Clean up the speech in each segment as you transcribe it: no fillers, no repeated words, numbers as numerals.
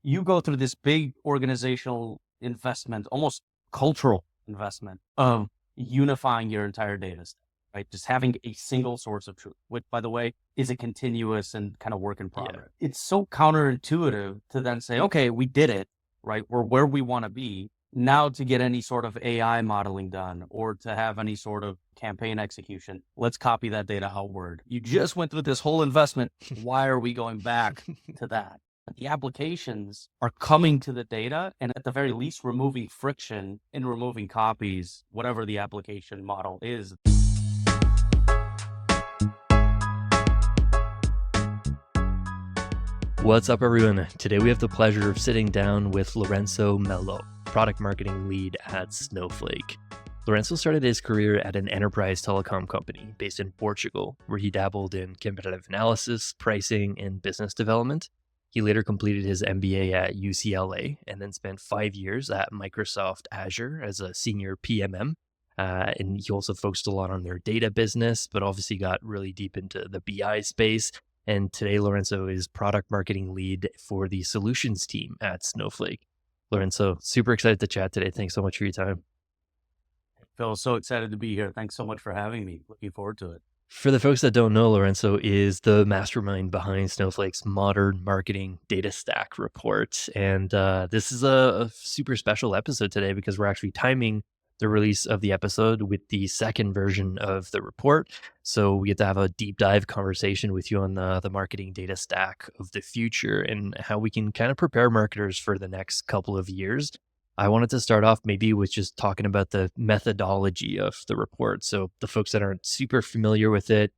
you go through this big organizational investment, almost cultural investment of unifying your entire data set, right? Just having a single source of truth, which, by the way, is a continuous and kind of work in Yeah. progress. It's so counterintuitive to then say, okay, we did it, right? We're where we want to be. Now to get any sort of AI modeling done or to have any sort of campaign execution, let's copy that data outward. You just went through this whole investment. Why are we going back to that? The applications are coming to the data and at the very least removing friction and removing copies, whatever the application model is. What's up, everyone? Today we have the pleasure of sitting down with Lourenço Mello, product marketing lead at Snowflake. Lourenço started his career at an enterprise telecom company based in Portugal, where he dabbled in competitive analysis, pricing, and business development. He later completed his MBA at UCLA and then spent 5 years at Microsoft Azure as a senior PMM. And he also focused a lot on their data business, but obviously got really deep into the BI space. And today, Lourenço is product marketing lead for the solutions team at Snowflake. Lourenço, super excited to chat today. Thanks so much for your time. Phil, so excited to be here. Thanks so much for having me. Looking forward to it. For the folks that don't know, Lourenço is the mastermind behind Snowflake's modern marketing data stack report. And this is a super special episode today because we're actually timing the release of the episode with the second version of the report. So we get to have a deep dive conversation with you on the marketing data stack of the future and how we can kind of prepare marketers for the next couple of years. I wanted to start off maybe with just talking about the methodology of the report. So the folks that aren't super familiar with it,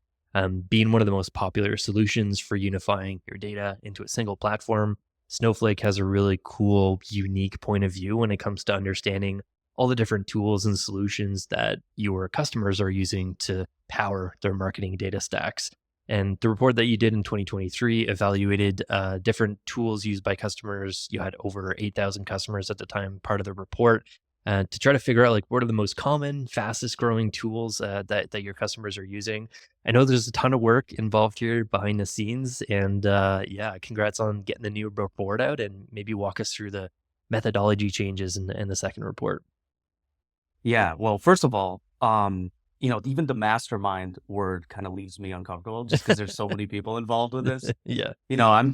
being one of the most popular solutions for unifying your data into a single platform, Snowflake has a really cool, unique point of view when it comes to understanding all the different tools and solutions that your customers are using to power their marketing data stacks. And the report that you did in 2023 evaluated different tools used by customers. You had over 8,000 customers at the time, part of the report, to try to figure out like what are the most common, fastest growing tools that your customers are using. I know there's a ton of work involved here behind the scenes, and yeah, congrats on getting the new report out, and maybe walk us through the methodology changes in the second report. Yeah. Well, first of all, even the mastermind word kind of leaves me uncomfortable just because there's so many people involved with this. Yeah.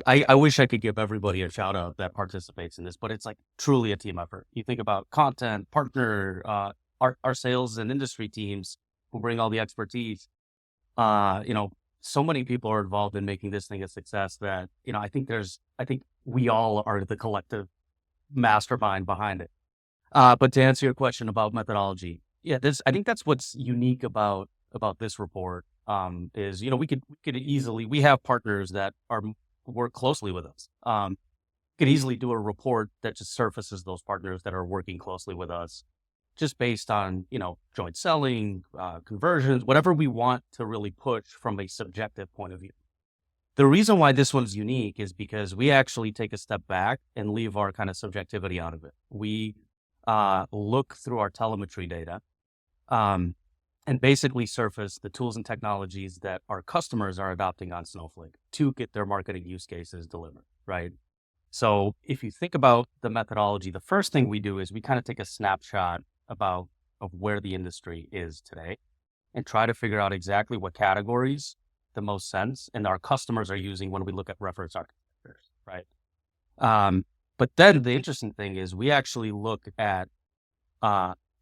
I wish I could give everybody a shout out that participates in this, but it's like truly a team effort. You think about content, partner, our sales and industry teams who bring all the expertise. So many people are involved in making this thing a success that, I think we all are the collective mastermind behind it. But to answer your question about methodology, yeah, I think that's what's unique about this report. Is we have partners that work closely with us. Could easily do a report that just surfaces those partners that are working closely with us, just based on joint selling, conversions, whatever we want to really push from a subjective point of view. The reason why this one's unique is because we actually take a step back and leave our kind of subjectivity out of it. We look through our telemetry data and basically surface the tools and technologies that our customers are adopting on Snowflake to get their marketing use cases delivered, right? So if you think about the methodology, the first thing we do is we kind of take a snapshot of where the industry is today and try to figure out exactly what categories the most sense and our customers are using when we look at reference architectures, right? But then the interesting thing is we actually look at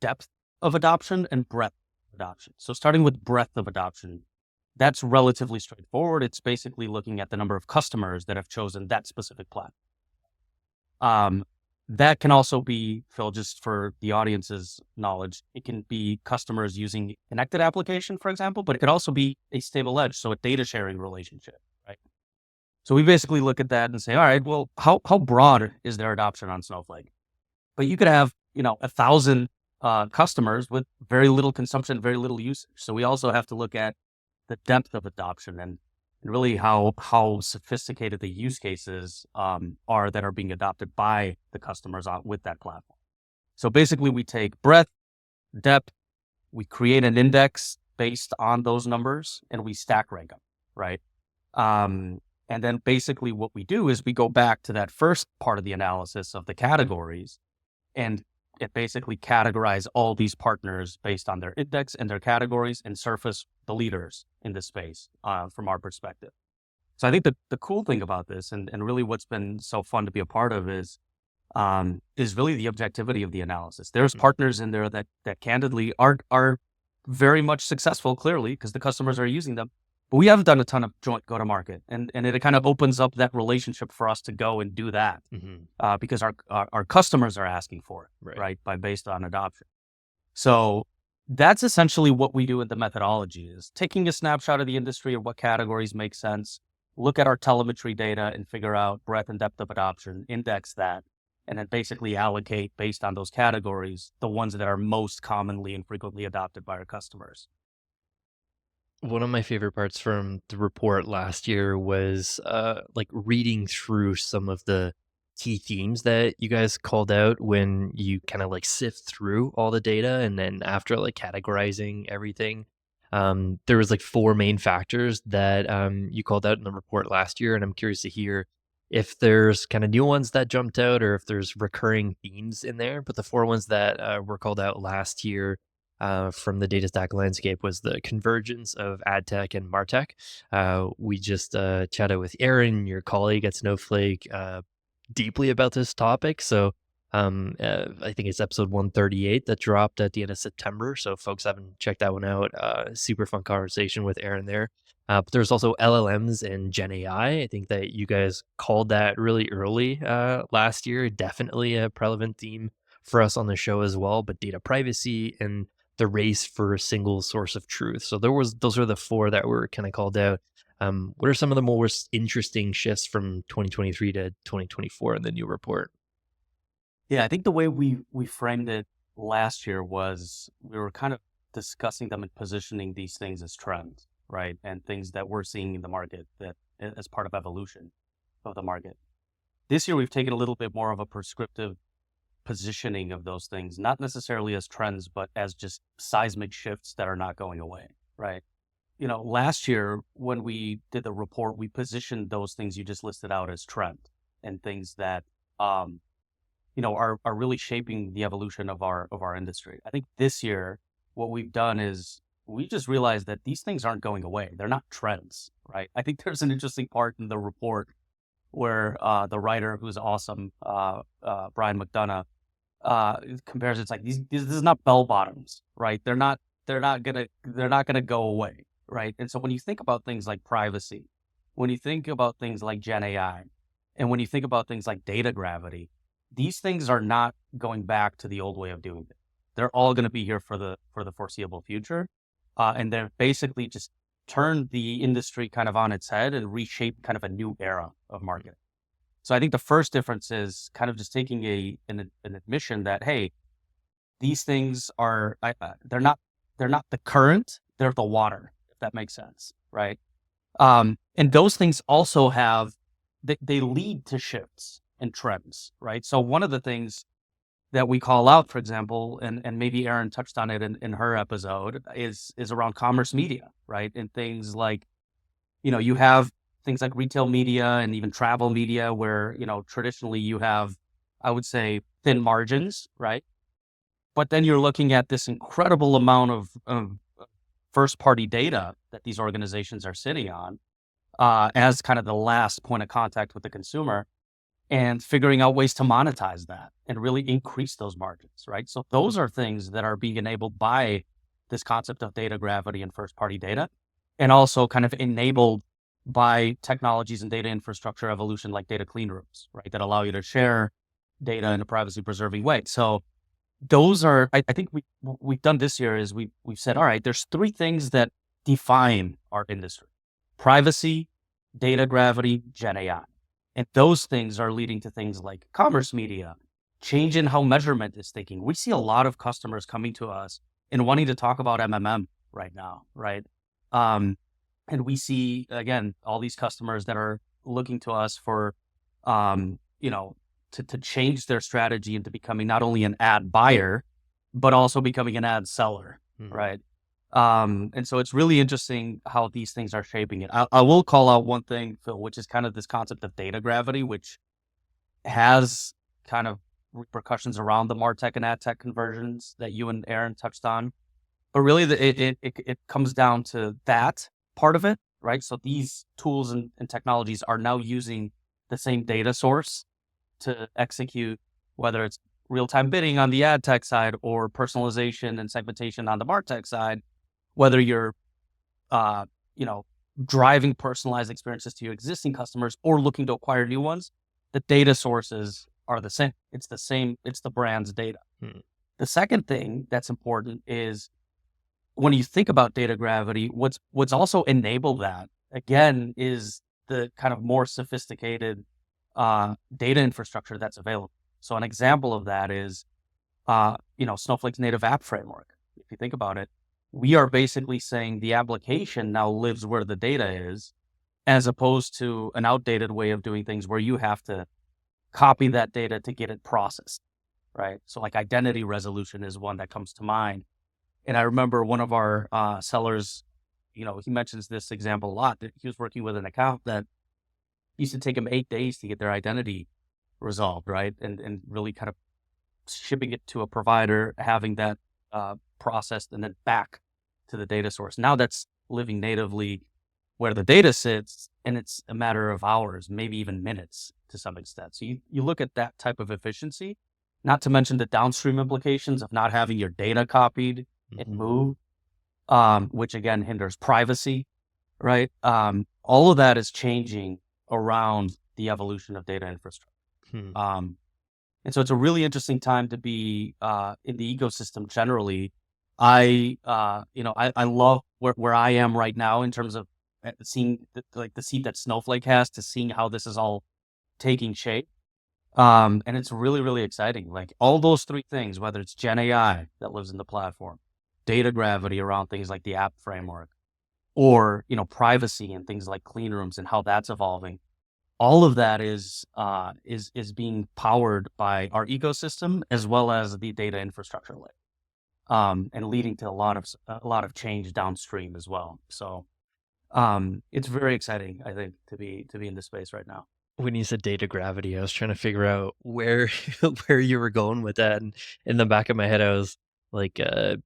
depth of adoption and breadth of adoption. So starting with breadth of adoption, that's relatively straightforward. It's basically looking at the number of customers that have chosen that specific platform. That can also be, Phil, just for the audience's knowledge, it can be customers using connected application, for example, but it could also be a stable edge, so a data sharing relationship, right? So we basically look at that and say, all right, well, how broad is their adoption on Snowflake? But you could have, 1,000 customers with very little consumption, very little usage. So we also have to look at the depth of adoption and really how sophisticated the use cases are that are being adopted by the customers with that platform. So basically we take breadth, depth, we create an index based on those numbers and we stack rank them, right? And then basically what we do is we go back to that first part of the analysis of the categories, and it basically categorize all these partners based on their index and their categories and surface the leaders in this space from our perspective. So I think the cool thing about this and really what's been so fun to be a part of is really the objectivity of the analysis. There's partners in there that candidly are very much successful, clearly, because the customers are using them. But we haven't done a ton of joint go-to-market, and it kind of opens up that relationship for us to go and do that because our customers are asking for it, right? Based on adoption. So that's essentially what we do in the methodology is taking a snapshot of the industry of what categories make sense, look at our telemetry data and figure out breadth and depth of adoption, index that, and then basically allocate based on those categories the ones that are most commonly and frequently adopted by our customers. One of my favorite parts from the report last year was like reading through some of the key themes that you guys called out when you kind of like sift through all the data, and then after like categorizing everything. There was like four main factors that you called out in the report last year, and I'm curious to hear if there's kind of new ones that jumped out or if there's recurring themes in there. But the four ones that were called out last year from the data stack landscape was the convergence of AdTech and Martech. We just chatted with Aaron, your colleague at Snowflake, deeply about this topic. So I think it's episode 138 that dropped at the end of September. So folks haven't checked that one out. Super fun conversation with Aaron there. But there's also LLMs and GenAI. I think that you guys called that really early last year. Definitely a prevalent theme for us on the show as well. But data privacy and the race for a single source of truth. So those are the four that were kind of called out. What are some of the most interesting shifts from 2023 to 2024 in the new report? Yeah, I think the way we framed it last year was we were kind of discussing them and positioning these things as trends, right? And things that we're seeing in the market that as part of evolution of the market. This year, we've taken a little bit more of a prescriptive positioning of those things, not necessarily as trends, but as just seismic shifts that are not going away, right? Last year when we did the report, we positioned those things you just listed out as trend and things that, are really shaping the evolution of our industry. I think this year, what we've done is we just realized that these things aren't going away. They're not trends, right? I think there's an interesting part in the report where the writer, who's awesome, Brian McDonough, compares it's like this is not bell bottoms, right? They're not gonna go away, right? And so when you think about things like privacy, when you think about things like Gen AI, and when you think about things like data gravity, these things are not going back to the old way of doing it. They're all going to be here for the foreseeable future, and they're basically just turned the industry kind of on its head and reshaped kind of a new era of marketing. So I think the first difference is kind of just taking an admission that, hey, these things are they're not the current, they're the water, if that makes sense, right? And those things also have they lead to shifts and trends, right? So one of the things that we call out, for example, and maybe Erin touched on it in her episode, is around commerce media, right? And things like, you have things like retail media and even travel media where, traditionally you have, I would say, thin margins, right? But then you're looking at this incredible amount of first party data that these organizations are sitting on as kind of the last point of contact with the consumer, and figuring out ways to monetize that and really increase those margins, right? So those are things that are being enabled by this concept of data gravity and first party data, and also kind of enabled by technologies and data infrastructure evolution like data clean rooms, right? That allow you to share data in a privacy preserving way. So those are, I think we've done this year is we've said, all right, there's three things that define our industry: privacy, data gravity, Gen AI. And those things are leading to things like commerce media, change in how measurement is thinking. We see a lot of customers coming to us and wanting to talk about MMM right now, right? And we see, again, all these customers that are looking to us for, to change their strategy into becoming not only an ad buyer, but also becoming an ad seller, right? And so it's really interesting how these things are shaping it. I will call out one thing, Phil, which is kind of this concept of data gravity, which has kind of repercussions around the Martech and AdTech conversions that you and Aaron touched on. But really, it comes down to that part of it, right? So these tools and technologies are now using the same data source to execute, whether it's real-time bidding on the ad tech side or personalization and segmentation on the MarTech side, whether you're, you know, driving personalized experiences to your existing customers or looking to acquire new ones, the data sources are the same. It's the same. It's the brand's data. The second thing that's important is when you think about data gravity, what's also enabled that again is the kind of more sophisticated data infrastructure that's available. So an example of that is, Snowflake's native app framework. If you think about it, we are basically saying the application now lives where the data is, as opposed to an outdated way of doing things where you have to copy that data to get it processed, right? So like identity resolution is one that comes to mind. And I remember one of our sellers, he mentions this example a lot, that he was working with an account that used to take him 8 days to get their identity resolved, right? And really kind of shipping it to a provider, having that processed and then back to the data source. Now that's living natively where the data sits, and it's a matter of hours, maybe even minutes to some extent. So you look at that type of efficiency, not to mention the downstream implications of not having your data copied and moved, which again hinders privacy, right? All of that is changing around the evolution of data infrastructure. And so it's a really interesting time to be in the ecosystem generally. I love where I am right now in terms of seeing the seat that Snowflake has to seeing how this is all taking shape. And it's really, really exciting. Like all those three things, whether it's GenAI that lives in the platform, data gravity around things like the app framework, or, privacy and things like clean rooms and how that's evolving. All of that is being powered by our ecosystem as well as the data infrastructure layer, and leading to a lot of change downstream as well. So it's very exciting, I think, to be in this space right now. When you said data gravity, I was trying to figure out where where you were going with that, and in the back of my head, I was like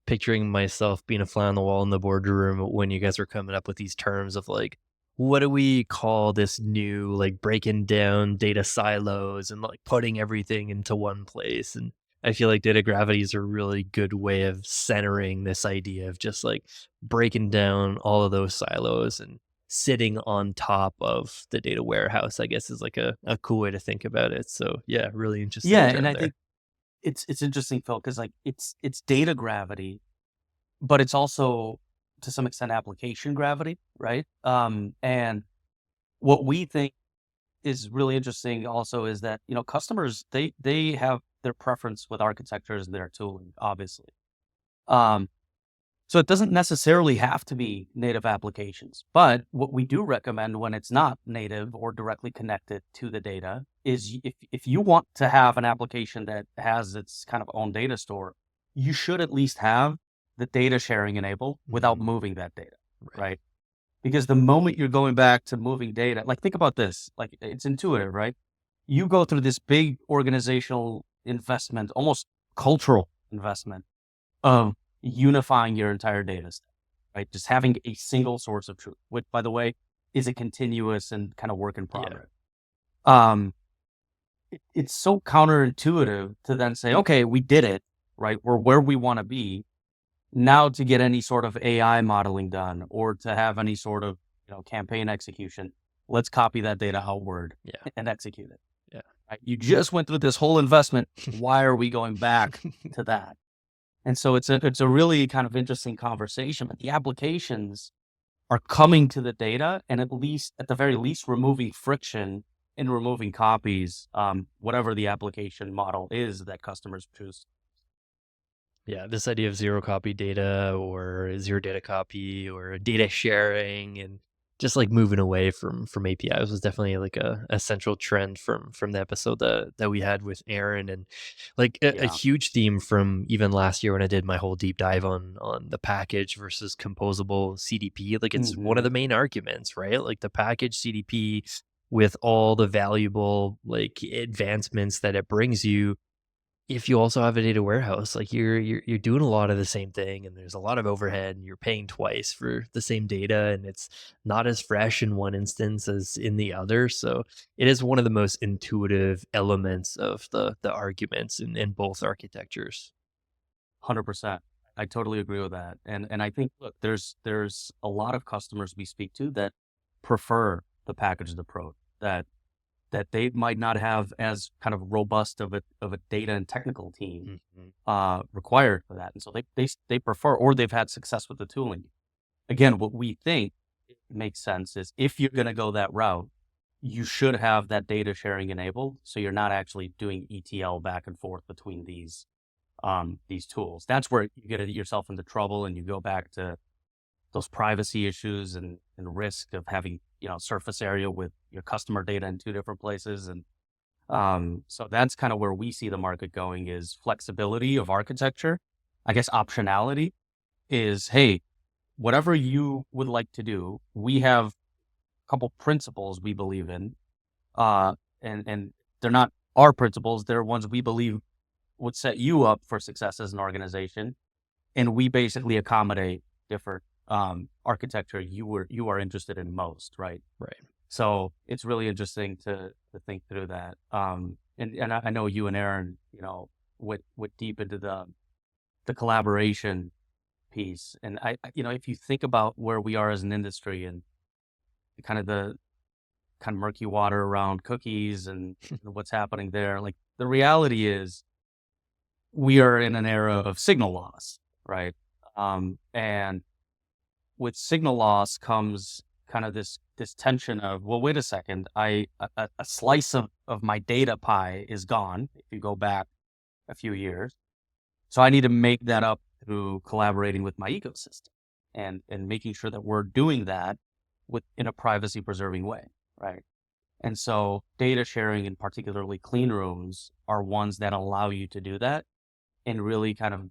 picturing myself being a fly on the wall in the boardroom when you guys were coming up with these terms of like, what do we call this new like breaking down data silos and like putting everything into one place? And I feel like data gravity is a really good way of centering this idea of just like breaking down all of those silos and sitting on top of the data warehouse, I guess, is like a cool way to think about it. So yeah, really interesting Yeah, and term I there. think it's interesting, Phil, because like it's data gravity, but it's also to some extent application gravity, right? And what we think is really interesting also is that customers they have their preference with architectures and their tooling, obviously. Um, so it doesn't necessarily have to be native applications, but what we do recommend when it's not native or directly connected to the data is if you want to have an application that has its kind of own data store, you should at least have the data sharing enabled without moving that data, Right. right? Because the moment you're going back to moving data, like think about this, like it's intuitive, right? You go through this big organizational investment, almost cultural investment of unifying your entire data set, right? Just having a single source of truth, which by the way, is a continuous and kind of work in Yeah. progress. It's so counterintuitive to then say, okay, we did it, right? We're where we want to be. Now to get any sort of AI modeling done or to have any sort of campaign execution, let's copy that data outward Yeah. and execute it. Yeah. Right? You just went through this whole investment. Why are we going back to that? And so it's a really kind of interesting conversation. But the applications are coming to the data and at the very least removing friction and removing copies, whatever the application model is that customers choose. Yeah, this idea of zero copy data or zero data copy or data sharing and just like moving away from APIs was definitely like a central trend from the episode that we had with Aaron, and like a Yeah. huge theme from even last year when I did my whole deep dive on the package versus composable CDP. Like it's one of Hmm. the main arguments, right? Like the package CDP with all the valuable like advancements that it brings you, if you also have a data warehouse, like you're doing a lot of the same thing, and there's a lot of overhead, and you're paying twice for the same data, and it's not as fresh in one instance as in the other. So it is one of the most intuitive elements of the arguments in both architectures. 100%. I totally agree with that. And I think, look, there's a lot of customers we speak to that prefer the packaged approach, that they might not have as kind of robust of a data and technical team Mhm. required for that. And so they prefer, or they've had success with the tooling. Again, what we think makes sense is if you're going to go that route, you should have that data sharing enabled. So you're not actually doing ETL back and forth between these tools. That's where you get yourself into trouble, and you go back to those privacy issues and risk of having, surface area with your customer data in two different places. And so that's kind of where we see the market going, is flexibility of architecture. I guess optionality is, hey, whatever you would like to do, we have a couple principles we believe in. And they're not our principles, they're ones we believe would set you up for success as an organization. And we basically accommodate different architecture you are interested in most, right? Right. So it's really interesting to think through that. And I know you and Aaron, went deep into the collaboration piece. And if you think about where we are as an industry, and the kind of murky water around cookies and what's happening there, like the reality is we are in an era of signal loss, right? And with signal loss comes kind of this tension of, well, wait a second, a slice of my data pie is gone if you go back a few years. So I need to make that up through collaborating with my ecosystem and making sure that we're doing that in a privacy preserving way, right? And so data sharing, and particularly clean rooms, are ones that allow you to do that and really kind of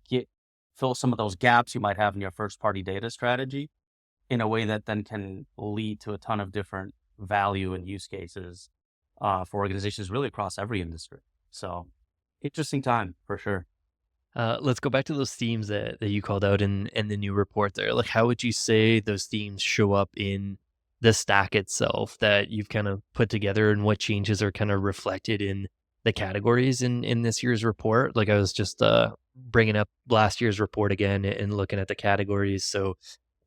fill some of those gaps you might have in your first party data strategy in a way that then can lead to a ton of different value and use cases for organizations really across every industry. So interesting time for sure. Let's go back to those themes that you called out in the new report there. Like, how would you say those themes show up in the stack itself that you've kind of put together, and what changes are kind of reflected in the categories in this year's report? Like, I was just bringing up last year's report again and looking at the categories. So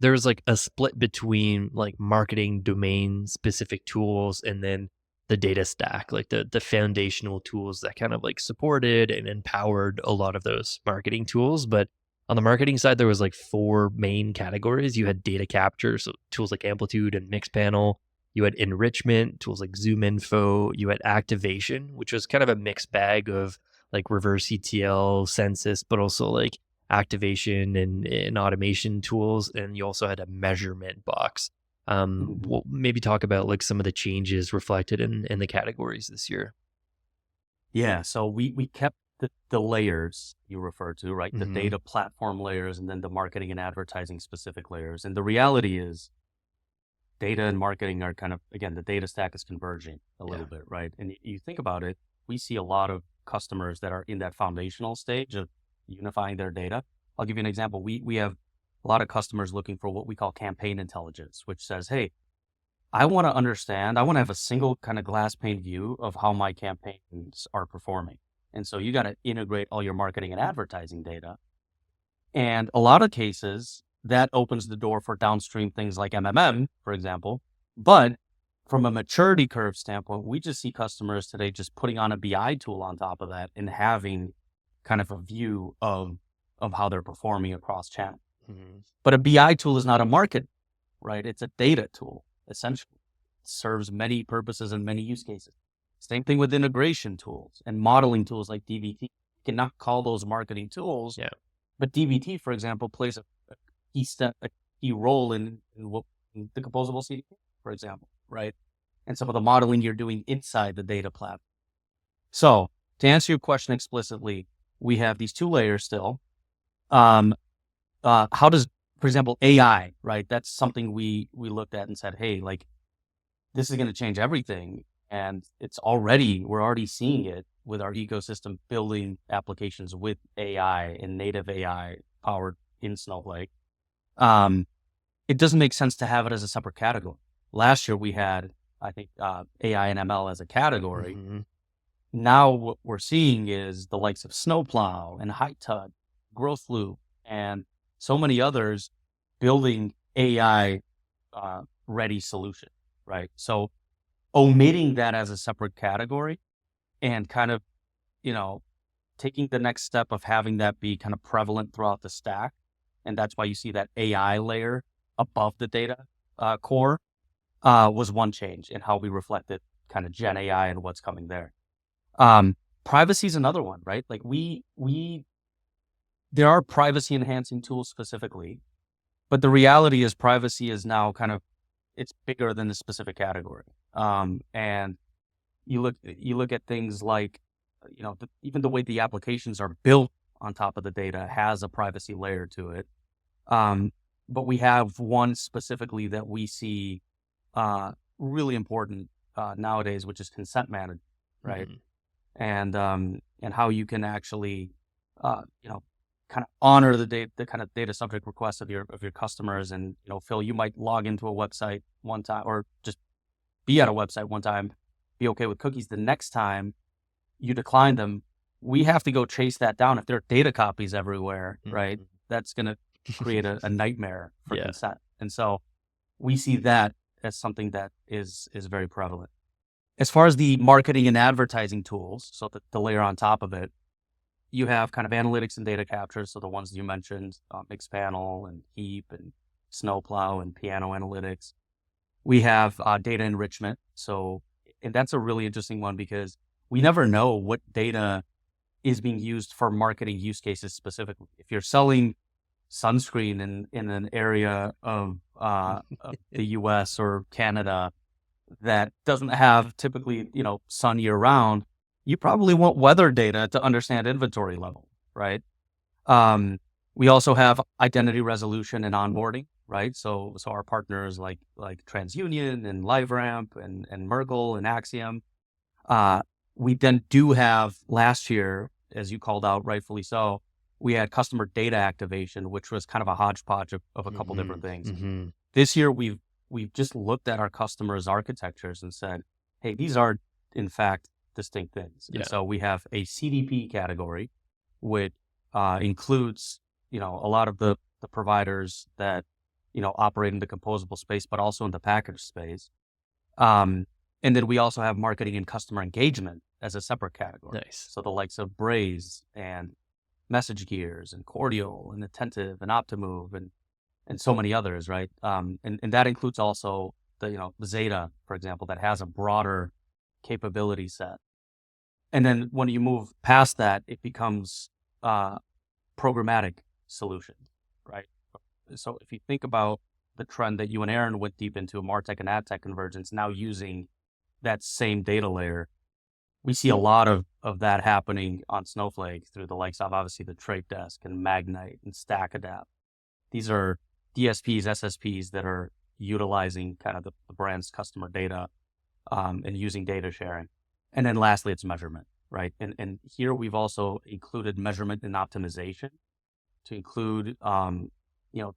there's like a split between like marketing domain specific tools and then the data stack, like the foundational tools that kind of like supported and empowered a lot of those marketing tools. But on the marketing side, there was like four main categories. You had data capture, so tools like Amplitude and Mixpanel. You had enrichment, tools like Zoom Info. You had activation, which was kind of a mixed bag of like reverse ETL, census, but also like activation and automation tools. And you also had a measurement box. Mhm. We'll maybe talk about like some of the changes reflected in the categories this year. Yeah. So we kept the layers you referred to, right? The Hmm. data platform layers, and then the marketing and advertising specific layers. And the reality is data and marketing are kind of, again, the data stack is converging a Yeah. little bit, right? And you think about it, we see a lot of customers that are in that foundational stage of unifying their data. I'll give you an example. We have a lot of customers looking for what we call campaign intelligence, which says, hey, I want to understand, I want to have a single kind of glass pane view of how my campaigns are performing. And so you got to integrate all your marketing and advertising data. And a lot of cases, that opens the door for downstream things like MMM, for example. But from a maturity curve standpoint, we just see customers today just putting on a BI tool on top of that and having kind of a view of how they're performing across channels. Hmm. But a BI tool is not a market, right? It's a data tool, essentially. It serves many purposes and many use cases. Same thing with integration tools and modeling tools like DBT. You cannot call those marketing tools, Yeah. but DBT, for example, plays a key role in what in the composable CDP. for example, right? And some of the modeling you're doing inside the data platform. So to answer your question explicitly, we have these two layers still. How does, for example, AI, right? That's something we looked at and said, hey, like this is going to change everything. And we're already seeing it with our ecosystem building applications with AI and native AI powered in Snowflake. It doesn't make sense to have it as a separate category. Last year we had, I think, AI and ML as a category. Mhm. Now what we're seeing is the likes of Snowplow and Hightug, Growth Loop, and so many others building AI ready solution, right? So omitting that as a separate category and kind of, taking the next step of having that be kind of prevalent throughout the stack. And that's why you see that AI layer above the data core was one change in how we reflected kind of Gen AI and what's coming there. Privacy is another one, right? Like there are privacy enhancing tools specifically, but the reality is privacy is now it's bigger than the specific category. And you look at things like, even the way the applications are built on top of the data has a privacy layer to it. But we have one specifically that we see really important nowadays, which is consent management, right? Mhm. And how you can actually, kind of honor the kind of data subject requests of your customers. And Phil, you might log into a website one time, or just be at a website one time, be okay with cookies. The next time you decline them, we have to go chase that down. If there are data copies everywhere, right, Mhm. that's going to create a nightmare for Yeah. consent. And so we see that as something that is very prevalent. As far as the marketing and advertising tools, so the layer on top of it, you have kind of analytics and data capture. So the ones you mentioned, Mixpanel and Heap and Snowplow and Piano Analytics. We have data enrichment. And that's a really interesting one because we never know what data is being used for marketing use cases specifically. If you're selling sunscreen in an area of the US or Canada that doesn't have typically, sun year round, you probably want weather data to understand inventory level, right? We also have identity resolution and onboarding, right? So our partners like TransUnion and LiveRamp and Merkle and Axiom. We then do have last year, as you called out, rightfully so, we had customer data activation, which was kind of a hodgepodge of a couple different things. Mhm. This year, we've just looked at our customers' architectures and said, hey, these are in fact distinct things. Yeah. And so we have a CDP category, which includes a lot of the providers that operate in the composable space, but also in the package space. And then we also have marketing and customer engagement as a separate category. Nice. So the likes of Braze and Message Gears and Cordial and Attentive and Optimove and so many others, right? And that includes also the Zeta, for example, that has a broader capability set. And then when you move past that, it becomes programmatic solutions, right? So if you think about the trend that you and Aaron went deep into, Martech and AdTech convergence, now using that same data layer, we see a lot of that happening on Snowflake through the likes of obviously the Trade Desk and Magnite and StackAdapt. These are DSPs, SSPs that are utilizing kind of the brand's customer data and using data sharing. And then lastly, it's measurement, right? And here we've also included measurement and optimization to include,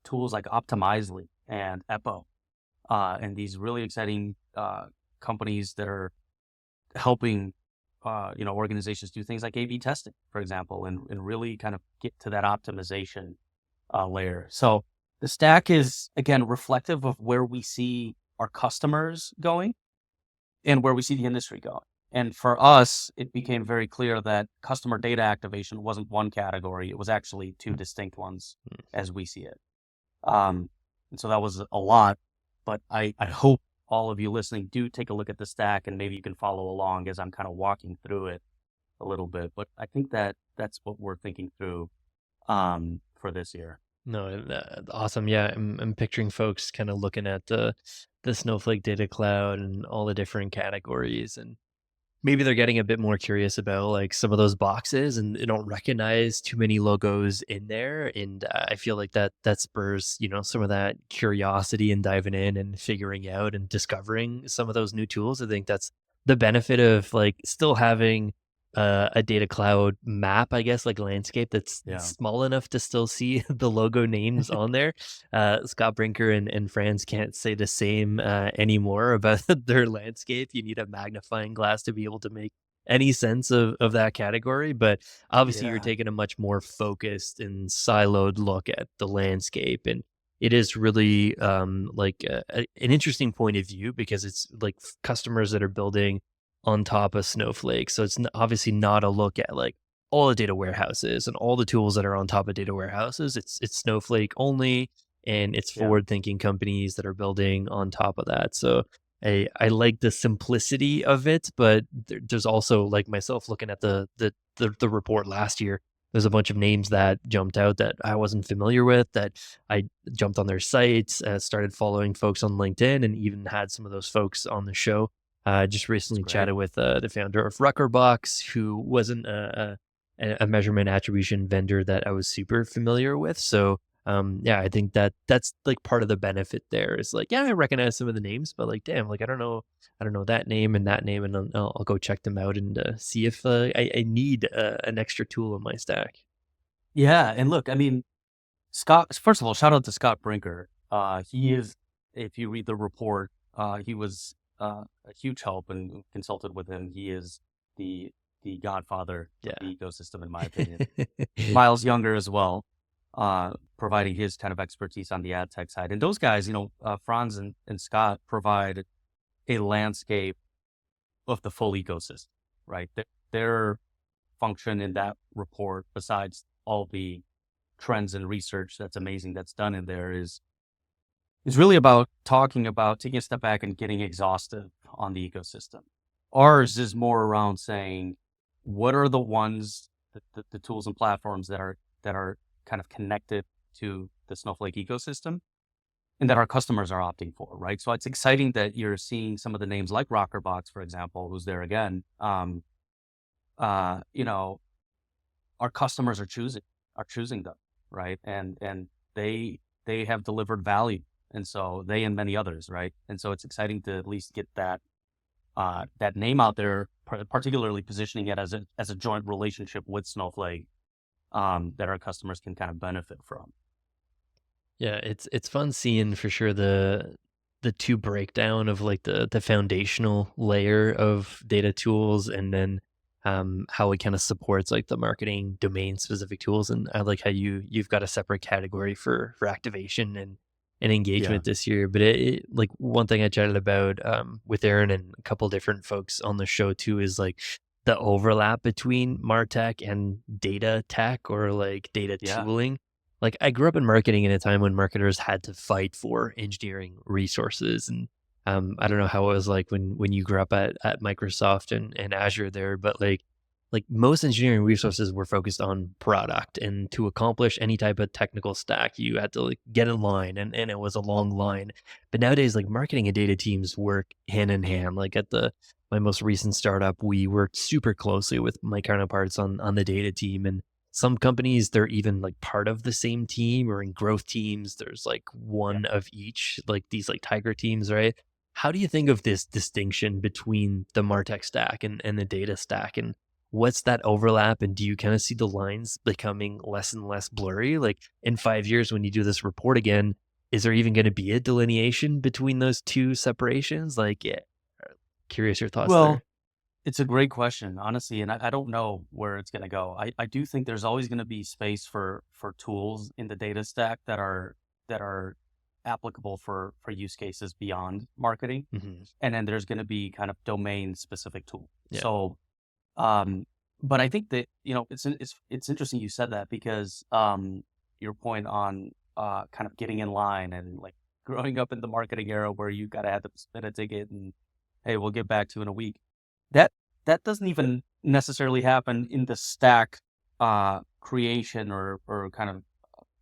tools like Optimizely and Epo, and these really exciting companies that are helping, organizations do things like A/B testing, for example, and really kind of get to that optimization layer. So the stack is, again, reflective of where we see our customers going and where we see the industry going. And for us, it became very clear that customer data activation wasn't one category. It was actually two distinct ones as we see it. And so that was a lot, but I hope all of you listening do take a look at the stack and maybe you can follow along as I'm kind of walking through it a little bit. But I think that's what we're thinking through for this year. No, awesome. Yeah, I'm picturing folks kind of looking at the Snowflake Data Cloud and all the different categories, and maybe they're getting a bit more curious about like some of those boxes, and they don't recognize too many logos in there. And I feel like that spurs, some of that curiosity and diving in and figuring out and discovering some of those new tools. I think that's the benefit of like still having a data cloud map, I guess, like landscape that's Yeah. small enough to still see the logo names on there. Scott Brinker and Franz can't say the same anymore about their landscape. You need a magnifying glass to be able to make any sense of that category. But obviously, you're Yeah. taking a much more focused and siloed look at the landscape. And it is really like an interesting point of view because it's like customers that are building on top of Snowflake. So it's obviously not a look at like all the data warehouses and all the tools that are on top of data warehouses. It's Snowflake only, and it's Yeah. forward thinking companies that are building on top of that. So I like the simplicity of it, but there's also like myself looking at the report last year. There's a bunch of names that jumped out that I wasn't familiar with. That I jumped on their sites, started following folks on LinkedIn, and even had some of those folks on the show. Just That's recently great. chatted with the founder of Ruckerbox, who wasn't a measurement attribution vendor that I was super familiar with. So yeah, I think that's like part of the benefit there is like, yeah, I recognize some of the names, but like, damn, like I don't know that name and that name, and I'll go check them out and see if I need an extra tool in my stack. Yeah. And look, I mean, Scott, first of all, shout out to Scott Brinker. He is, if you read the report, he was a huge help and consulted with him. He is the the godfather of Yeah. the ecosystem, in my opinion. Miles Younger as well, providing his kind of expertise on the ad tech side. And those guys, Franz and Scott provide a landscape of the full ecosystem, right? Their function in that report, besides all the trends and research that's amazing that's done in there, is really about talking about taking a step back and getting exhaustive on the ecosystem. Ours is more around saying, what are the ones, the tools and platforms that are kind of connected to the Snowflake ecosystem and that our customers are opting for, right? So it's exciting that you're seeing some of the names like Rockerbox, for example, who's there again. Uh, you know, our customers are choosing them, right? And they have delivered value, and so they and many others, right? And so it's exciting to at least get that name out there, particularly positioning it as a joint relationship with Snowflake, that our customers can kind of benefit from. Yeah, it's fun seeing for sure the two breakdown of like the foundational layer of data tools, and then how it kind of supports like the marketing domain specific tools. And I like how you've got a separate category for activation and Yeah, engagement this year. But like one thing I chatted about with Aaron and a couple different folks on the show too is like the overlap between Martech and data tech or like data yeah, tooling. Like, I grew up in marketing in a time when marketers had to fight for engineering resources, and, I don't know how it was like when you grew up at Microsoft and Azure there, but, like, most engineering resources were focused on product, and to accomplish any type of technical stack, you had to, like, get in line, and it was a long line. But nowadays, like, marketing and data teams work hand in hand. Like, at my most recent startup, we worked super closely with my counterparts on the data team, and some companies, they're even like part of the same team or in growth teams. There's like yeah. one of each, like these like tiger teams, right? How do you think of this distinction between the Martech stack and the data stack? And what's that overlap? And do you kind of see the lines becoming less and less blurry? Like in 5 years, when you do this report again, is there even going to be a delineation between those two separations? Like, yeah, curious your thoughts Well, there. it's a great question, honestly, and I don't know where it's going to go. I do think there's always going to be space for tools in the data stack that are applicable for use cases beyond marketing, Hmm. and then there's going to be kind of domain specific tools. Yeah. So, um, but I think that it's interesting you said that because your point on kind of getting in line and like growing up in the marketing era where you gotta have to spin a ticket and hey, we'll get back to you in a week. That that doesn't even necessarily happen in the stack creation or kind of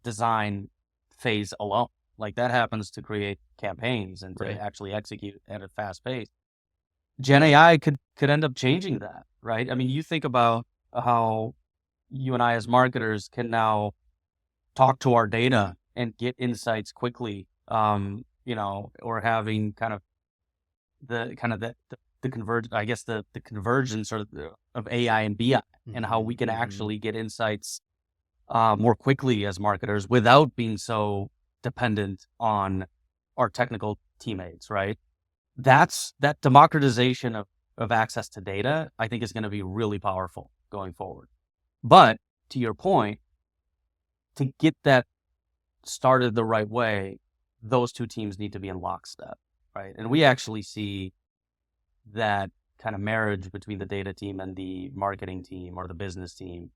design phase alone, Like that happens to create campaigns and to Right. actually execute at a fast pace. Gen AI could end up changing that, right? I mean, you think about how you and I as marketers can now talk to our data and get insights quickly. Or having the converge, I guess the convergence of AI and BI, and how we can actually get insights more quickly as marketers without being so dependent on our technical teammates, right? That democratization of access to data, I think, is going to be really powerful going forward. But to your point, to get that started the right way, those two teams need to be in lockstep, right? And we actually see that kind of marriage between the data team and the marketing team or the business team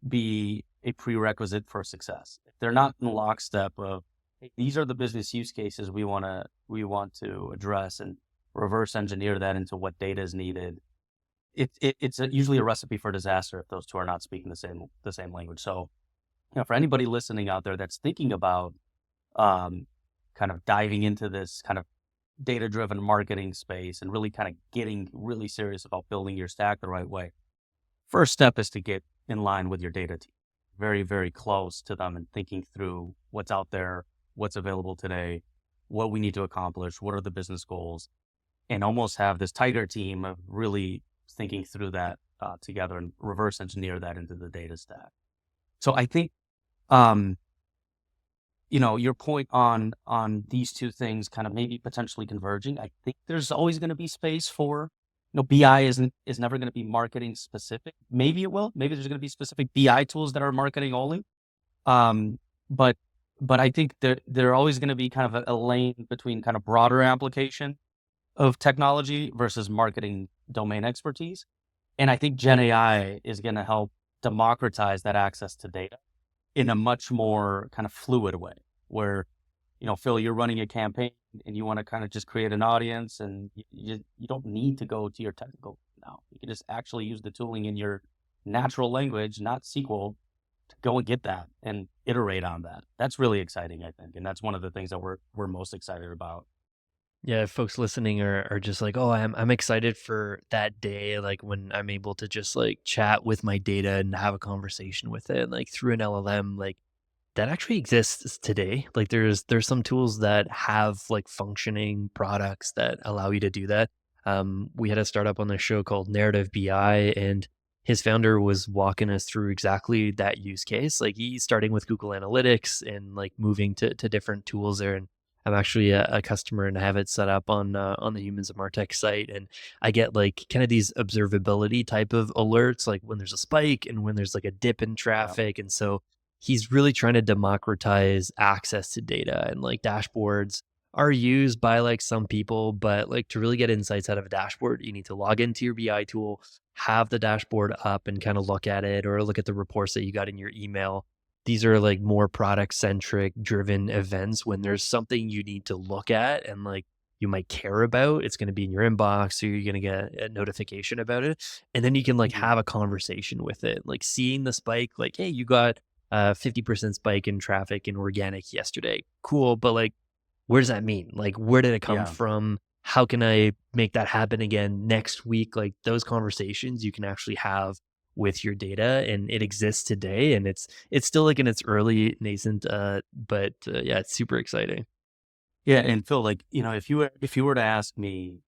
be a prerequisite for success. If they're not in lockstep of, hey, these are the business use cases we want to address and reverse engineer that into what data is needed, it's usually a recipe for disaster if those two are not speaking the same language. So, for anybody listening out there that's thinking about kind of diving into this kind of data-driven marketing space and really kind of getting really serious about building your stack the right way, first step is to get in line with your data team, very, very close to them and thinking through what's out there, what's available today, what we need to accomplish, what are the business goals, and almost have this tiger team of really thinking through that together and reverse engineer that into the data stack. So I think, your point on these two things kind of maybe potentially converging. I think there's always going to be space for, BI is never going to be marketing specific. Maybe it will. Maybe there's going to be specific BI tools that are marketing only. But I think there are always going to be kind of a lane between kind of broader application of technology versus marketing domain expertise. And I think Gen AI is going to help democratize that access to data in a much more kind of fluid way where, Phil, you're running a campaign and you want to kind of just create an audience and you don't need to go to your technical now. You can just actually use the tooling in your natural language, not SQL, to go and get that and iterate on that. That's really exciting, I think. And that's one of the things that we're most excited about. Yeah, if folks listening are just like, oh, I'm excited for that day, like when I'm able to just like chat with my data and have a conversation with it, like through an LLM, like that actually exists today. Like there's some tools that have like functioning products that allow you to do that. We had a startup on the show called Narrative BI, and his founder was walking us through exactly that use case. Like he's starting with Google Analytics and like moving to different tools there. And I'm actually a customer and I have it set up on the Humans of Martech site, and I get like kind of these observability type of alerts, like when there's a spike and when there's like a dip in Yeah. traffic, and so he's really trying to democratize access to data, and like dashboards are used by like some people, but like to really get insights out of a dashboard, you need to log into your BI tool, have the dashboard up and kind of look at it or look at the reports that you got in your email. These are like more product centric driven events when there's something you need to look at and like you might care about. It's going to be in your inbox or you're going to get a notification about it. And then you can like Mhm. have a conversation with it, like seeing the spike, like, hey, you got a 50% spike in traffic in organic yesterday. Cool. But like, what does that mean? Like, where did it come Yeah. from? How can I make that happen again next week? Like those conversations you can actually have with your data, and it exists today, and it's still like in its early nascent but yeah, it's super exciting. Yeah. And Phil, like, if you were to ask me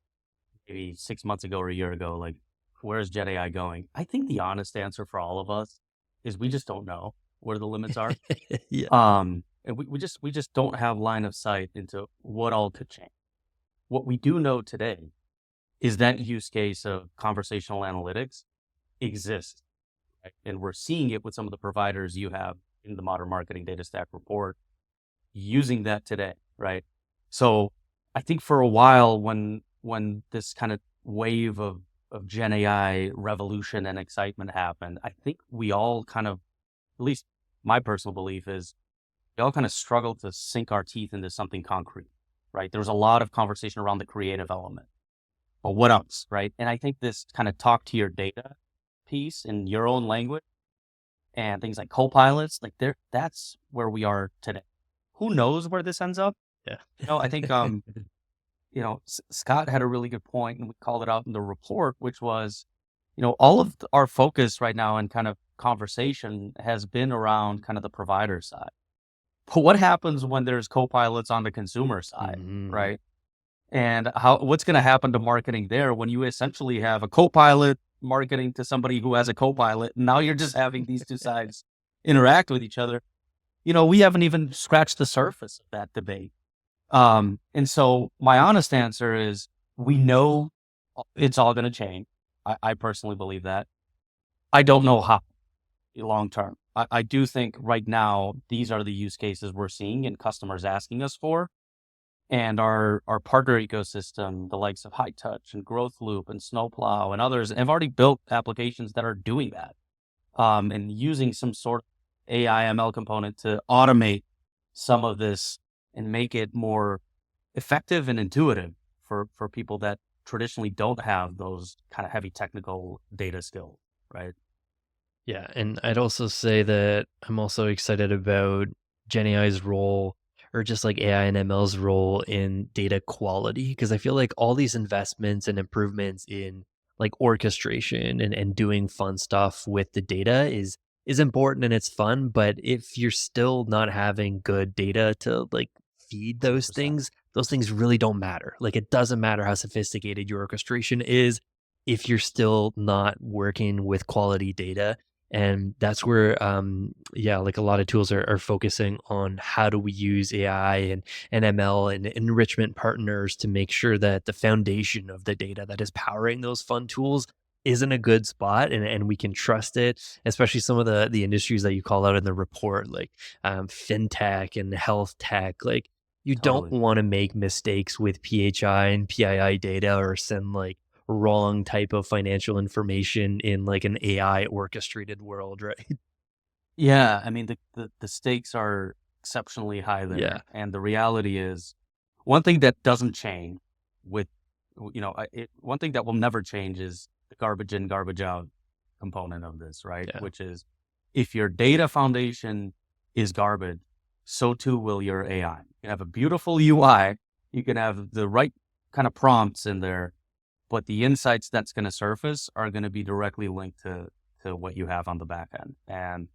maybe 6 months ago or a year ago, like, where's Gen AI going? I think the honest answer for all of us is we just don't know where the limits are. Yeah. And we just don't have line of sight into what all could change. What we do know today is that use case of conversational analytics exists, right? And we're seeing it with some of the providers you have in the Modern Marketing Data Stack report using that today, right? So I think for a while when this kind of wave of Gen AI revolution and excitement happened, I think we all kind of, at least my personal belief is, we all kind of struggled to sink our teeth into something concrete, right? There was a lot of conversation around the creative element, but what else, right? And I think this kind of talk to your data piece in your own language and things like co-pilots, like that's where we are today. who knows where this ends up? Yeah. I think Scott had a really good point, and we called it out in the report, which was, all of our focus right now and kind of conversation has been around kind of the provider side. But what happens when there's co-pilots on the consumer side, Mhm. right? And what's going to happen to marketing there when you essentially have a co-pilot marketing to somebody who has a co-pilot, and now you're just having these two sides interact with each other? We haven't even scratched the surface of that debate. And so my honest answer is we know it's all going to change. I personally believe that. I don't know how long term. I do think right now these are the use cases we're seeing and customers asking us for. And our partner ecosystem, the likes of High Touch and Growth Loop and Snowplow and others, have already built applications that are doing that, and using some sort of AI ML component to automate some of this and make it more effective and intuitive for people that traditionally don't have those kind of heavy technical data skills, right? Yeah, and I'd also say that I'm also excited about Gen AI's role or just like AI and ML's role in data quality because I feel like all these investments and improvements in like orchestration and doing fun stuff with the data is important and it's fun, but if you're still not having good data to like feed 100%. those things really don't matter. Like it doesn't matter how sophisticated your orchestration is if you're still not working with quality data, and that's where yeah, like a lot of tools are focusing on how do we use AI and ML and enrichment partners to make sure that the foundation of the data that is powering those fun tools is in a good spot and we can trust it, especially some of the industries that you call out in the report, like fintech and health tech. Like you don't Totally. want to make mistakes with PHI and PII data or send like wrong type of financial information in like an AI orchestrated world, right? Yeah, I mean the stakes are exceptionally high Yeah. there, and the reality is one thing that doesn't change with one thing that will never change is the garbage in, garbage out component of this, right? Yeah. Which is if your data foundation is garbage, so too will your AI. You can have a beautiful UI, you can have the right kind of prompts in there, but the insights that's going to surface are going to be directly linked to what you have on the back end. And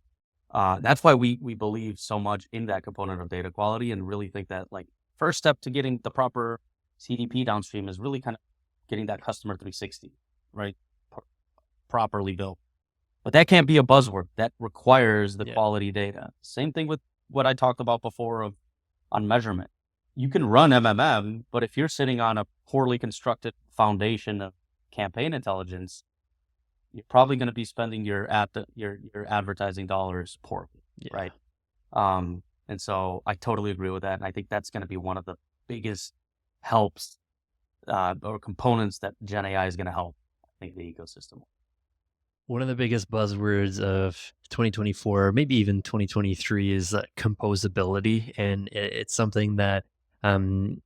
that's why we believe so much in that component of data quality and really think that like first step to getting the proper CDP downstream is really kind of getting that customer 360, right? Properly built. But that can't be a buzzword. That requires the Yeah. quality data. Same thing with what I talked about before of on measurement. You can run MMM, but if you're sitting on a poorly constructed foundation of campaign intelligence, you're probably going to be spending your advertising dollars poorly, Yeah. right? And so I totally agree with that, and I think that's going to be one of the biggest helps or components that Gen AI is going to help. I think the ecosystem. One of the biggest buzzwords of 2024, maybe even 2023, is composability, and it's something that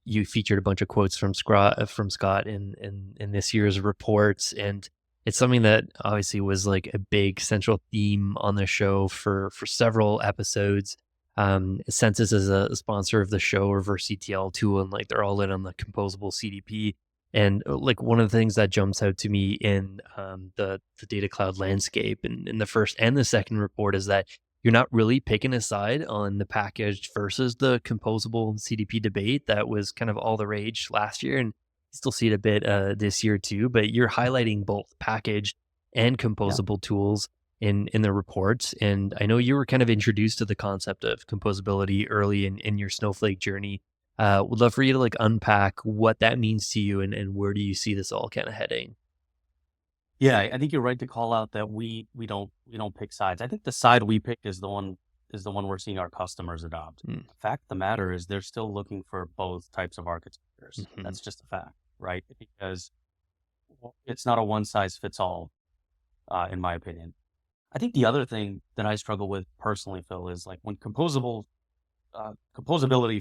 you featured a bunch of quotes from Scott in this year's reports, and it's something that obviously was like a big central theme on the show for several episodes. Census is a sponsor of the show, Reverse CTL tool, and like they're all in on the composable CDP. And like one of the things that jumps out to me in the data cloud landscape in the first and the second report is that you're not really picking a side on the packaged versus the composable CDP debate that was kind of all the rage last year, and you still see it a bit this year too. But you're highlighting both packaged and Yeah. composable tools in the reports. And I know you were kind of introduced to the concept of composability early in your Snowflake journey. Would love for you to like unpack what that means to you and where do you see this all kind of heading? Yeah, I think you're right to call out that we don't pick sides. I think the side we pick is the one we're seeing our customers adopt. Mm, The fact of the matter is they're still looking for both types of architectures. mhm. That's just a fact, right? Because it's not a one size fits all, in my opinion. I think the other thing that I struggle with personally, Phil, is like when composability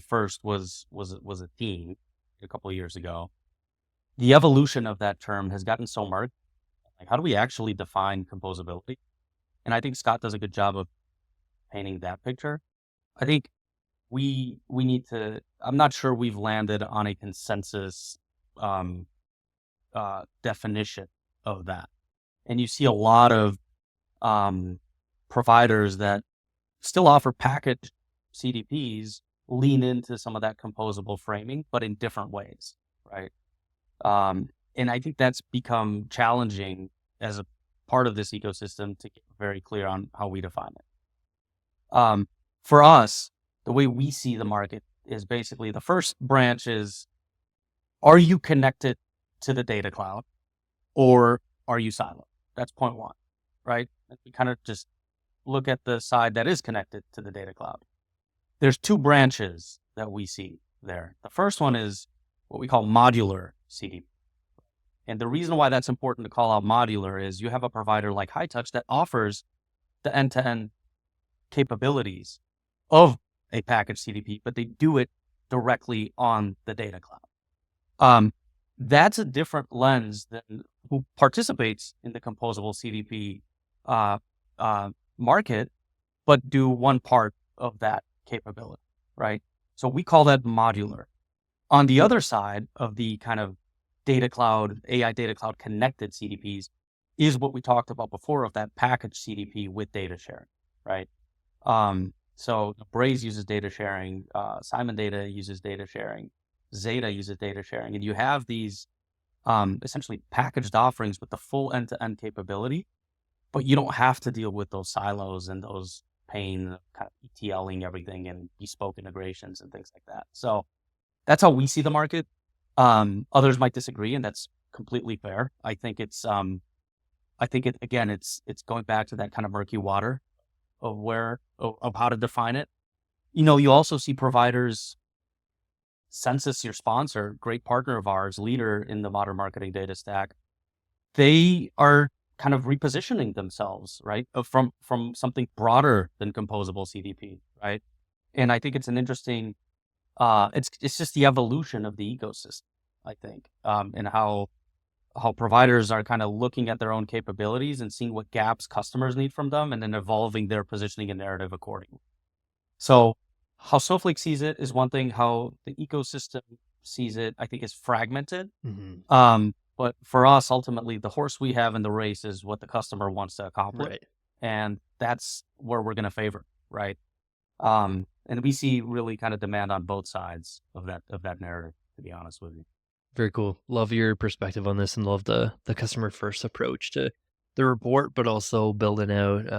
first was a theme a couple of years ago. The evolution of that term has gotten so murky. Like, how do we actually define composability? And I think Scott does a good job of painting that picture. I think we need to. I'm not sure we've landed on a consensus um, definition of that, and you see a lot of um, providers that still offer packaged CDPs lean into some of that composable framing, but in different ways, right? And I think that's become challenging as a part of this ecosystem to get very clear on how we define it. For us, the way we see the market is basically the first branch is, are you connected to the data cloud or are you siloed? That's point one, right? We kind of just look at the side that is connected to the data cloud. There's two branches that we see there. The first one is what we call modular CDP. And the reason why that's important to call out modular is you have a provider like HighTouch that offers the end-to-end capabilities of a packaged CDP, but they do it directly on the data cloud. That's a different lens than who participates in the composable CDP market, but do one part of that capability, right? So we call that modular. On the other side of the kind of data cloud, AI data cloud connected CDPs is what we talked about before of that packaged CDP with data sharing, right? So Braze uses data sharing, Simon Data uses data sharing, Zeta uses data sharing, and you have these essentially packaged offerings with the full end-to-end capability, but you don't have to deal with those silos and those pain kind of ETLing everything and bespoke integrations and things like that. So that's how we see the market. Others might disagree, and that's completely fair. I think it's going back to that kind of murky water of how to define it. You also see providers, Census, your sponsor, great partner of ours, leader in the modern marketing data stack. They are kind of repositioning themselves, right, from something broader than composable CDP, right? And I think it's an interesting. It's just the evolution of the ecosystem, I think, and how providers are kind of looking at their own capabilities and seeing what gaps customers need from them, and then evolving their positioning and narrative accordingly. So how Snowflake sees it is one thing. How the ecosystem sees it, I think, is fragmented. But for us, ultimately, the horse we have in the race is what the customer wants to accomplish, Right. and that's where we're going to favor, right? And we see really kind of demand on both sides of that narrative, to be honest with you. Very cool. Love your perspective on this and love the customer first approach to the report, but also building out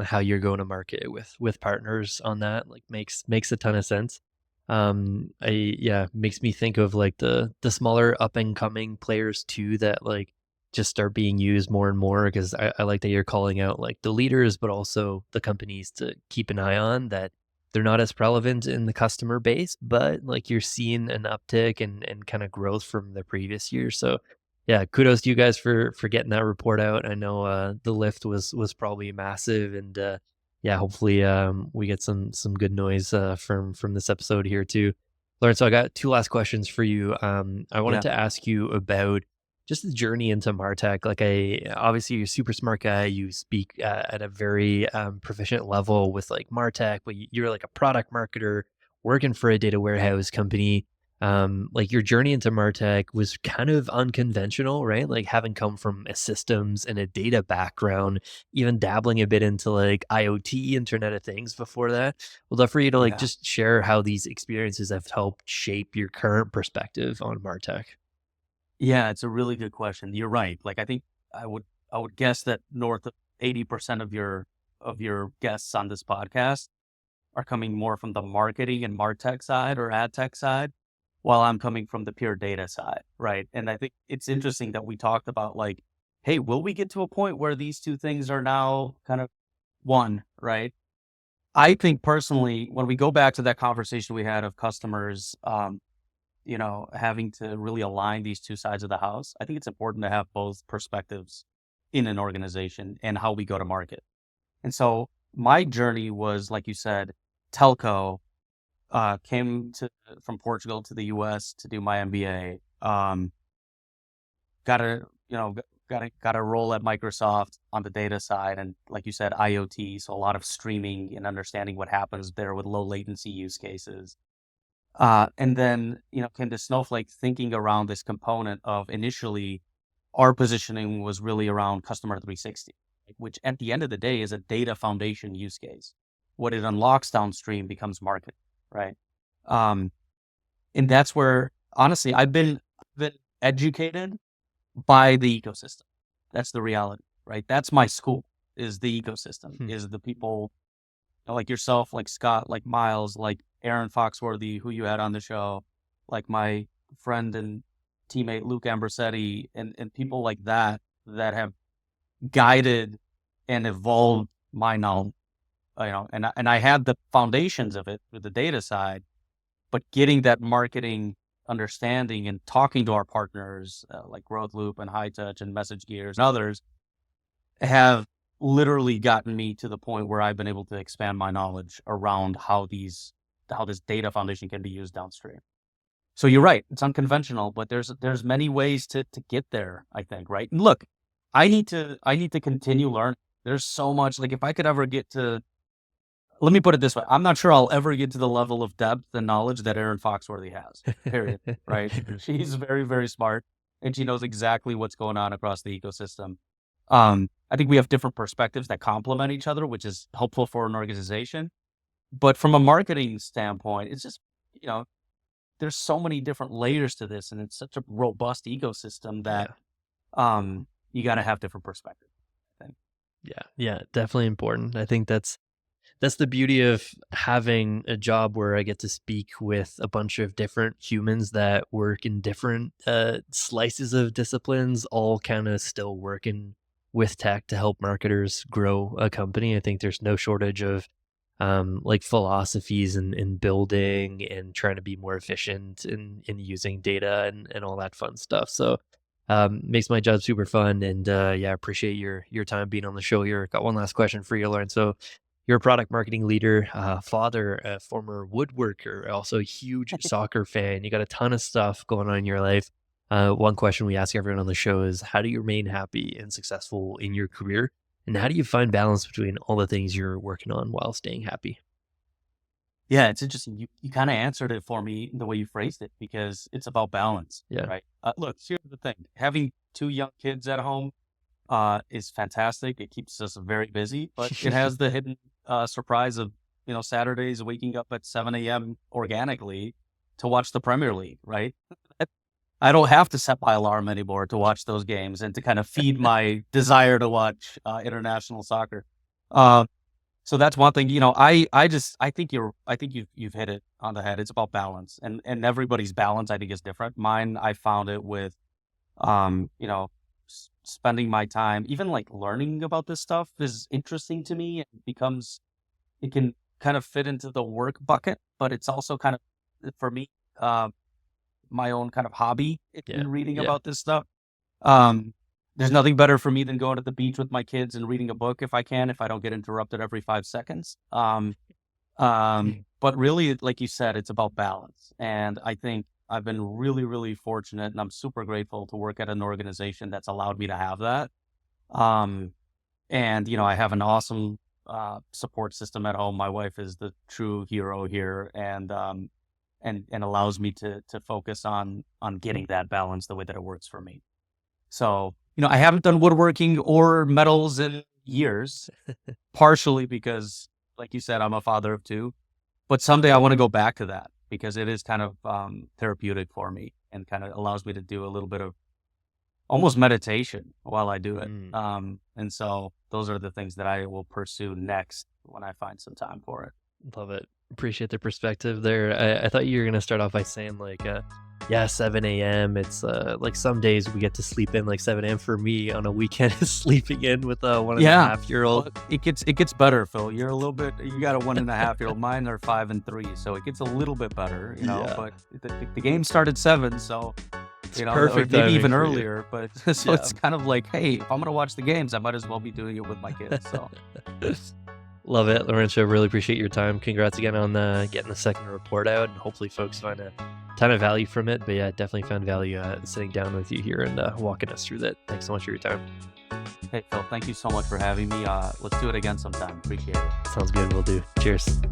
how you're going to market with partners on that. Like makes a ton of sense. Makes me think of like the smaller up and coming players too that like just start being used more and more because I like that you're calling out like the leaders, but also the companies to keep an eye on that they're not as relevant in the customer base, but like you're seeing an uptick and kind of growth from the previous year. So yeah, kudos to you guys for getting that report out. I know the lift was probably massive and yeah, hopefully we get some good noise from this episode here too. Lauren, so I got two last questions for you. I wanted Yeah. to ask you about just the journey into Martech. Like obviously you're a super smart guy. You speak at a very proficient level with like Martech, but you're like a product marketer working for a data warehouse company. Like your journey into Martech was kind of unconventional, right? Like having come from a systems and a data background, even dabbling a bit into like IoT, Internet of Things before that. Would love for you to like Yeah. just share how these experiences have helped shape your current perspective on Martech. Yeah, it's a really good question. You're right. Like I think I would guess that north of 80% of your guests on this podcast are coming more from the marketing and MarTech side or AdTech side, while I'm coming from the pure data side, right? And I think it's interesting that we talked about like, hey, will we get to a point where these two things are now kind of one, right? I think personally, when we go back to that conversation we had of customers, having to really align these two sides of the house, I think it's important to have both perspectives in an organization and how we go to market. And so my journey was, like you said, telco, came from Portugal to the US to do my MBA. Got a, got a role at Microsoft on the data side, and like you said, IoT, so a lot of streaming and understanding what happens there with low latency use cases. And then, came to Snowflake thinking around this component of initially our positioning was really around customer 360, which at the end of the day is a data foundation use case. What it unlocks downstream becomes market, right? Um, and that's where, honestly, I've been educated by the ecosystem. That's the reality, right? That's my school, is the ecosystem, is the people like yourself, like Scott, like Miles, like Aaron Foxworthy, who you had on the show, like my friend and teammate Luke Ambrosetti, and people like that have guided and evolved my knowledge. And I had the foundations of it with the data side, but getting that marketing understanding and talking to our partners like Growth Loop and High Touch and Message Gears and others have literally gotten me to the point where I've been able to expand my knowledge around how this data foundation can be used downstream. So you're right, it's unconventional, but there's many ways to get there, I think, right? And look, I need to continue learning. There's so much, like if I could ever get to, let me put it this way, I'm not sure I'll ever get to the level of depth and knowledge that Aaron Foxworthy has, period, right? She's very, very smart, and she knows exactly what's going on across the ecosystem. I think we have different perspectives that complement each other, which is helpful for an organization. But from a marketing standpoint, it's just, there's so many different layers to this, and it's such a robust ecosystem that you got to have different perspectives, I think. Yeah, definitely important. I think that's the beauty of having a job where I get to speak with a bunch of different humans that work in different slices of disciplines, all kind of still working with tech to help marketers grow a company. I think there's no shortage of like philosophies in building and trying to be more efficient in using data and all that fun stuff. So makes my job super fun. And yeah, I appreciate your time being on the show here. Got one last question for you, Lauren. So you're a product marketing leader, father, a former woodworker, also a huge soccer fan. You got a ton of stuff going on in your life. One question we ask everyone on the show is, how do you remain happy and successful in your career? And how do you find balance between all the things you're working on while staying happy? Yeah, it's interesting. You kind of answered it for me the way you phrased it, because it's about balance, Yeah. right? Look, here's the thing. Having 2 young kids at home is fantastic. It keeps us very busy, but it has the hidden surprise of, Saturdays waking up at 7 a.m. organically to watch the Premier League, right? I don't have to set my alarm anymore to watch those games and to kind of feed my desire to watch international soccer. So that's one thing. I think you've hit it on the head. It's about balance, and everybody's balance, I think, is different. Mine, I found it with, spending my time, even like learning about this stuff is interesting to me. It can kind of fit into the work bucket, but it's also kind of, for me, my own kind of hobby in reading about this stuff. There's nothing better for me than going to the beach with my kids and reading a book if I don't get interrupted every 5 seconds. But really, like you said, it's about balance. And I think I've been really, really fortunate, and I'm super grateful to work at an organization that's allowed me to have that. And, I have an awesome support system at home. My wife is the true hero here, and allows me to focus on getting that balance the way that it works for me. So, I haven't done woodworking or metals in years, partially because, like you said, I'm a father of 2, but someday I want to go back to that, because it is kind of therapeutic for me and kind of allows me to do a little bit of almost meditation while I do it. And so those are the things that I will pursue next when I find some time for it. Love it. Appreciate the perspective there. I thought you were going to start off by saying like, 7 a.m. It's like some days we get to sleep in, like 7 a.m. for me on a weekend is sleeping in with a 1.5-year-old. Well, it gets better, Phil. You got a 1.5-year-old. Mine are 5 and 3. So it gets a little bit better, but the game started 7. So, perfect, or maybe even earlier, but so it's kind of like, hey, if I'm going to watch the games, I might as well be doing it with my kids. So. Love it, Lourenço. Really appreciate your time. Congrats again on getting the second report out, and hopefully folks find a ton of value from it, but yeah, definitely found value sitting down with you here and walking us through that. Thanks so much for your time. Hey, Phil, thank you so much for having me. Let's do it again sometime. Appreciate it. Sounds good. We'll do. Cheers.